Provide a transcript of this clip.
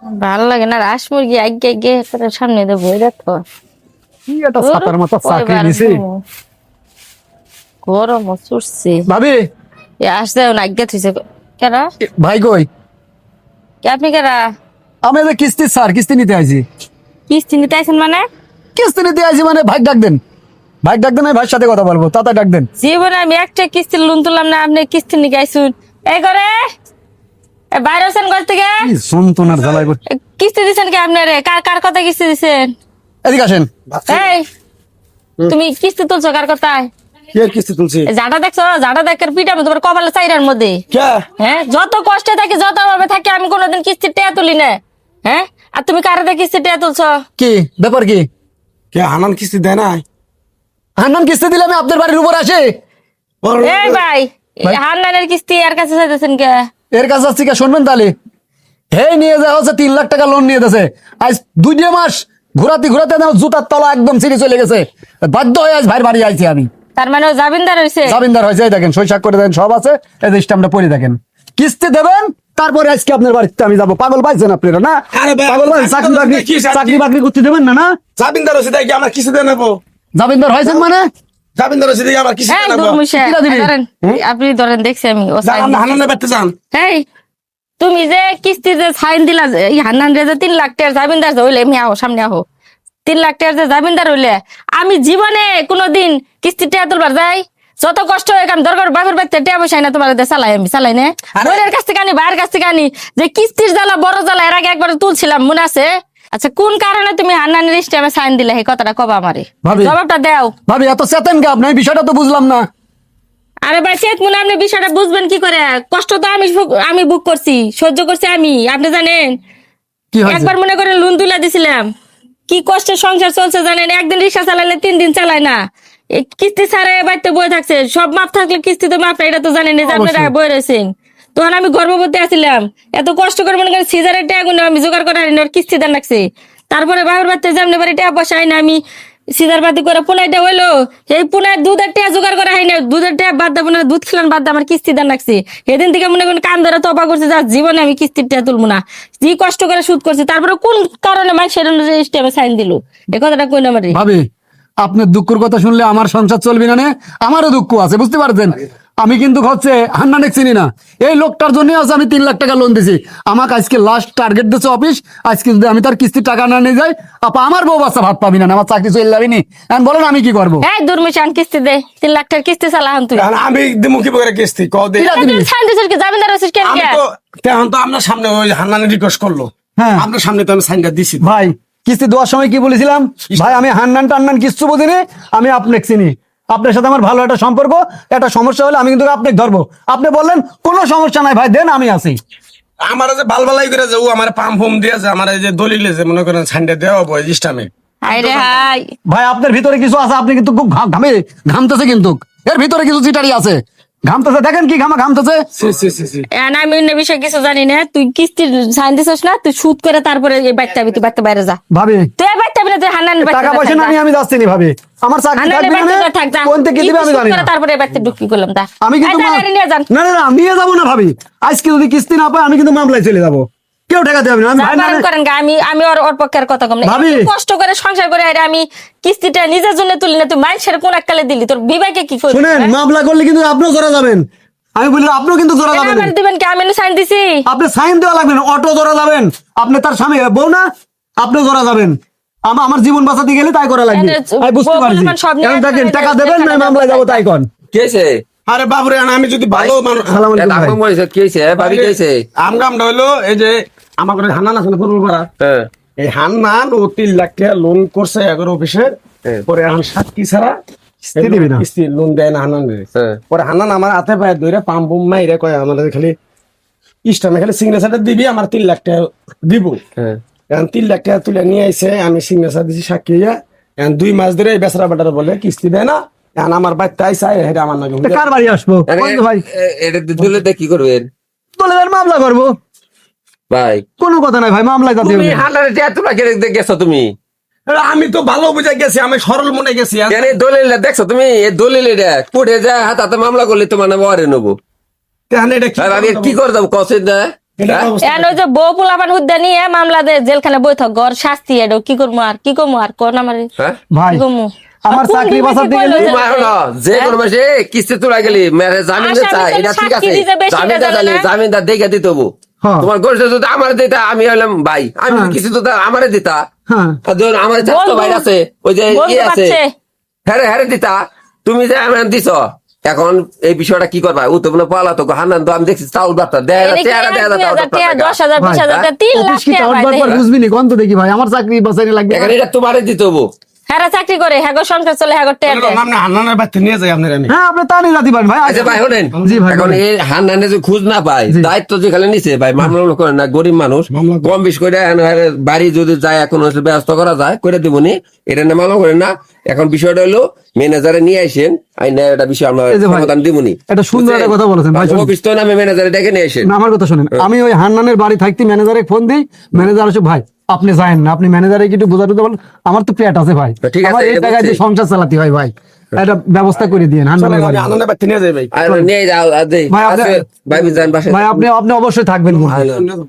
ভালো লাগে না রাস মুরগি আগে আগে করে সামনে দিয়ে বই রাখো কি এটা ছাতার মতো চাকরি নিছি গরম চুরছে ভাবি। আসতে না আগে থইছে কেরা ভাই কই? কে আপনি কেরা আমি যে কিস্তি স্যার কিস্তি নিতে আইছি। কিস্তি নিতে আইছেন মানে কিস্তি নিতে আইছি মানে ভাই ডাক দেন, ভাই ডাক দেন, আমি ভাইয়ের সাথে কথা বলবো, তাতা ডাক দেন। জীবনে আমি একটা কিস্তির লোন তুললাম না, আপনি কিস্তি নিয়ে আইছুন এই করে বাইরে আছেন ঘর থেকে কি সন্তনার জ্বালাই করছে। কিস্তি দিছেন কি আপনারে? কার কার কথা কিস্তি দিছেন? এদিকে আসেন। এই তুমি কিস্তি তুলছো কার কথায়? কি আর কিস্তি তুলছি? জাটা দেখছো? জাটা দেখার পিঠা তোমার কপালে চাইরার মধ্যে। কে? হ্যাঁ, যত কষ্টে থাকি যত ভাবে থাকি আমি কোনোদিন কিস্তির টাকা তুলি না। হ্যাঁ, আর তুমি কার দিয়ে কিস্তির টাকা তুলছো? কি ব্যাপার কি? কে হানান কিস্তি দেয় না? হান্নান কিস্তি দিলে আমি আপনার বাড়ির উপর আসে? এই ভাই, হান্নানের কিস্তি আর কাছে চাইতেছেন কে? এর কাছে আসছি কে শুনবেন তাহলে? হে নিয়ে যাওয়া হচ্ছে 3 লাখ টাকা লোন নিয়ে গেছে, আজ 2 মাস ঘুরাতে ঘুরাতে আমার জুতার তলা একদম ছিঁড়ে চলে গেছে। বাধ্য হয়ে আজ ভাইয়ের বাড়ি আইছি আমি। তার মানে ও জামিনদার হইছে? জামিনদার হয়েছে, এই দেখেন সই সাক্ষর করে দেন, সব আছে, এই যে স্ট্যাম্পটা পড়ে দেখেন। কিস্তি দেবেন তারপরে আজকে আপনার বাড়িতে আমি যাবো। পাগল পাইছেন আপনারা না? আরে ভাই, পাগল পাইছেন? চাকরি বাকরি করতে দেবেন না? না জামিনদার হচ্ছে দেখি আমার কিস্তি দেয় নেবো। জামিনদার হয়েছেন মানে? জামিনদার হচ্ছে দেখি আমার কিস্তি এই দেয় নেবো। দুর্মুষা, কিরা দিবি? ধরেন, আপনি ধরেন, দেখছি আমি ও সাইন আমরা হানানে বেড়তে যান। এই তুমি যে কিস্তি যে সাইন দিলা, এই হান্নান রে যে 3 লাখ টাকার জামিনদার হইলে, এমনি আহো সামনে আহো। 3 লাখ টাকার যে জামিনদার হইলে আমি জীবনে কোনোদিন কিস্তি টাকা তুলবার যাই? যত কষ্ট হয় আমি দরকার বাপের বাড়িতে টাকা পয়সা না তোমার চালাই, আমি চালাই না। বোনের কাছ থেকে আনি, ভাইয়ের কাছ থেকে আনি, যে কিস্তির জ্বালা বড় জ্বালা এর আগে একবার তুলছিলাম মনে আছে? আচ্ছা, কোন কারণে তুমি হান্নানের স্টেমে সাইন দিলে এই কথাটা কবা আমারে? ভাবি। জবাবটা দাও। ভাবি এত চেতেন কে আপনি? এই বিষয়টা তো বুঝলাম না। আরে ভাই, চেত মনে আপনি বিষয়টা বুঝবেন কি করে? কষ্ট তো আমি বুক করছি, সহ্য করছি আমি, আপনি জানেন। কি হয়েছে? একবার মনে করেন লোন তুলে দিছিলাম, কি কষ্টের সংসার চলছে জানেন। একদিন রিক্সা চালালে 3 দিন চালায় না, এই কিস্তি ছাড়া বাড়িতে বয়ে থাকছে। সব মাপ থাকলে কিস্তি তো মাপ না, এটা তো জানেন যে আপনারা অবশ্যই। বয়ে রয়েছেন। তখন আমি গর্ভবতী আছিলাম, এত কষ্ট করে মনে করেন সিজারের টাকা গুলো আমি জোগাড় করে আনি, ওর কিস্তি দেন রাখছে। তারপরে বাবার বাড়িতে যেমনি বাড়ি টাকা পয়সা হয় না, আমি সিজার পাতি করে পুনাইটা হইলো, এই পুনায় দুধের টাকা জোগাড় করা হয় না, দুধের টাকা বাদ দেবো না, দুধ খিলান বাদ দিয়ে আমার কিস্তি দেন রাখছে। সেদিন থেকে মনে করেন কান ধরে তপা করছে, যা জীবনে আমি কিস্তির টাকা তুলবো না। যে কষ্ট করে সুদ করছি, তারপরে কোন কারণে মানুষের স্টেপে সাইন দিল, এ কথাটা কই না মারি। ভাবি আপনার দুঃখের কথা শুনলে আমার সংসার চলবে না? আমারও দুঃখ আছে, বুঝতে পারছেন? আমি কিন্তু হচ্ছে হান্নানে চিনি না, এই লোকটার জন্য আছে আমি 3 লাখ টাকা লোন দিছি। আমাকে আজকে লাস্ট টার্গেট দিচ্ছে অফিস, আজকে যদি আমি তার কিস্তির টাকা না নিয়ে যাই, আপা আমার বউ বাচ্চা ভাত পাবি না, আমার চাকরি চলে যাবি নি। এখন বলেন আমি কি করবো? এই দুর্মিশান, কিস্তি দে, 3 লাখ টাকার কিস্তি চালাহান তুই। এখন আমি দিমু কি করে কিস্তি কও দে? কিরা দিবি? সাইন দিছিস কি? জামিনদার হইছিস কেন? আমি তো তেমন তো আপনার সামনে ওই হান্নানে রিকোয়েস্ট করলো, হ্যাঁ। আপনার সামনে তো আমি সাইনটা দিছি। ভাই কিস্তি দেওয়ার সময় কি বলেছিলাম? ভাই আমি হান্নান টান্নান কিচ্ছু বুঝিনি, আমি আপনাকে চিনি, আপনার সাথে আমার ভালো একটা সম্পর্ক, একটা সমস্যা হলে আমি কিন্তু আপনাকে ধরবো। আপনি বললেন কোনো সমস্যা নাই ভাই, দেন আমি আছি। আমার যে বালবালাই করে যে ও আমার পাম ফোম দিয়েছে, আমার এই যে দলিলে যে মনে করেন সাইনটা দেওয়া হবে ইস্টামে। হাই রে হাই, ভাই আপনার ভিতরে কিছু আছে, আপনি কিন্তু খুব ঘামতেছে, কিন্তু এর ভিতরে কিছু চিটারি আছে, ঘামতেছে, দেখেন কি ঘামতেছে। আমি অন্য বিষয়ে কিছু জানি না। তুই কিস্তির সাইন দিছিস না, তুই সুদ করে তারপরে এই বাচ্চা তুই বাচ্চা বাইরে যা। ভাবি তুই এই বাচ্চা বিলে তুই হান্নান টাকা পয়সা না নিয়ে আমি যাচ্ছি না ভাবি, আমার চাকরি থাকবে না, থাক যা। কোন থেকে দিবে আমি জানি না। তারপরে এই বাচ্চা ঢুকি করলাম তা আমি কিন্তু নিয়ে যান। না না না নিয়ে যাবো না ভাবি, আজকে যদি কিস্তি না পাই আমি কিন্তু মামলায় চলে যাবো, কেউ ঠেকাতে হবে না। আমি ভাই করেন করেন গা, আমি ওর পক্ষের কথা কম না। ভাবি। এত কষ্ট করে সংসার করে আরে আমি কিস্তিটা নিজের জন্য তুলি না, তুই মানুষের কোন এককালে দিলি, তোর বিবেকে কি করবি? শুনেন, মামলা করলে কিন্তু আপনিও জোড়া যাবেন, আমি বললাম আপনিও কিন্তু জোড়া যাবেন। আমার দিবেন কি? আমি সাইন দিছি। আপনি সাইন দেওয়া লাগবে না, অটো জোড়া যাবেন, আপনি তার স্বামী বউ না, আপনিও জোড়া যাবেন। আমার জীবন বাঁচাতে গেলে তাই করা লাগবে, আমি বুঝতে পারছি। এখন দেখেন টাকা দেবেন না মামলায় যাবো, তাই কন। কেছে আরে বাবুরে, আমি যদি ভালো মানুষ সালাম আলাইকুম ভাই। ডাকু মরিছে কেছে ভাবি কেছে আমগামটা হইলো এই যে আমার করে হান্নান আছে পূর্ব পাড়া, হ্যাঁ এই হান্নান ও 3 লাখ টাকা লোন করছে এগারো অফিসের, পরে এখন সাক্ষী ছাড়া কিস্তি দিবি না। কিস্তি লোন দেয় না হান্নান। হ্যাঁ। পরে হান্নান আমার হাতে পায়ে ধরে পাম পুম মাইরে কয় আমাদের খালি ইস্টামে খালি সিগনেচারটা দিবি, আমার 3 লাখ টাকা দিব। হ্যাঁ এখন 3 লাখ টাকা তুলে নিয়ে আইছে, আমি সিগনেচার দিছি সাক্ষী হইয়া। এখন 2 মাস ধরে এই বেচারা বেটারা বলে কিস্তি দেয় না। এখন আমার বাড়িতে আইসা হেরে আমার নাকি তা কার বাড়ি আসবো? কোন ভাই এটা তুলে দেখ কি করবেন বলে দেন, মামলা করবো, ভাই? কোনো কথা নাই ভাই, মামলায় কথা তুমি হবে। হান্ডারে টিয়া তোলা কে গেছো তুমি? আমি তো ভালো বুঝে গেছি, আমি সরল মনে গেছি। কেন এই দলিলটা দেখছো তুমি? এই দলিল এটা কোর্টে যায় হাতে মামলা করলে তোমার নামে ওয়ারে নেবো। এখন এটা কি ভাই কি করে যাবো কসে না? এটা অবস্থা এখন ওই যে বউ পোলাপান হুদ্দা নিয়ে মামলা দে জেলখানে বই থাক ঘর শাস্তি এটা কি করবো আর কি করবো আর কোন আমার হ্যাঁ ভাই কি করবো আমার আর কোন চাকরি দিন বাঁচাতে বেশি গেলে- কইলো যে- তোমার হলো যে কোনো মাসে কিস্তি তোলা গেলি মেরে জামিন আসামি চাই তো এটা ঠিক সাক্ষী আছে দিতে বেশি জামিনদার টাকা চাইলে না? জামিনদার দেখে দিতে হবো হ্যাঁ। তোমার গোষ্ঠী যদি আমার দিতা আমি হলাম ভাই আমি হ্যাঁ। কিছু তো আমারে দিতা হ্যাঁ আর ধরুন আমার চাচাতো বন্ধু- ভাই আছে ওই যে বন্ধু ইয়ে আছে পাচ্ছে। হ্যাঁ দিতা তুমি যে আমার দিছ এখন এই বিষয়টা কি করবা ও তো মনে পালা তো হান্নান তো আমি দেখছি চাউল বার্তা দেয় এদিকে চেহারা দেয় 1,000 টাকা, 10,000 ভাই, 20,000 টাকা, 3 লাখ অফিস কি টাকা চাওয়ার পায় ব্যাপার দেখে। বুঝবি নি কোন তো দেখি ভাই আমার চাকরি বাঁচাইতে লাগবে এখন এটা তোমারে দিতে হবো হ্যাঁ চাকরি করে হ্যাঁ সংসার চলে হ্যাঁ টের দেয়। নাম না হান্নানের বাড়িতে নিয়ে যাই আপনার আমি হ্যাঁ আপনি তা নিয়ে যাতে পারেন ভাই আচ্ছা ভাই শোনেন জি ভাই, এখন বলেন। এই হান্নানে যে খোঁজ না পায় জি। দায়িত্ব যেখানে নিছে ভাই মামলা করেন না গরিব মানুষ মামলা করে। কম বেশ করে বাড়ি যদি যায় এখন হচ্ছে ব্যবস্থা করা যায় করে দিবনি এটা না মামলা করেন না এখন বিষয়টা হলো ম্যানেজারে নিয়ে আসেন আইনা এটা বিষয় আমরা এই যে ভাই, সমাধান দিবনি এটা সুন্দর একটা কথা বলেছেন ভাই, শুনুন। অফিস তো নামে ম্যানেজারে ডেকে নিয়ে আসেন না, আমার কথা শুনেন আমি ওই হান্নানের বাড়ি থাকতে ম্যানেজারে ফোন দিই ম্যানেজার আসে ভাই আপনি যায়েন না আপনি ম্যানেজারে একটু বোঝাতে বলেন আমার তো পেট আছে ভাই ঠিক আছে, আমার এই এটা টাকায় যে বুঝছি। সংসার চালাতে হয় ভাই এটা ব্যবস্থা করে দিয়েন হান্নানের বাড়ি হান্নানের বাড়িতে নিয়ে যাই ভাই আর নিয়ে যাও আর দে ভাই, আপনি- ভাই যান বাসায় ভাই আপনি আপনি অবশ্যই থাকবেন কিন্তু। হান্নানের-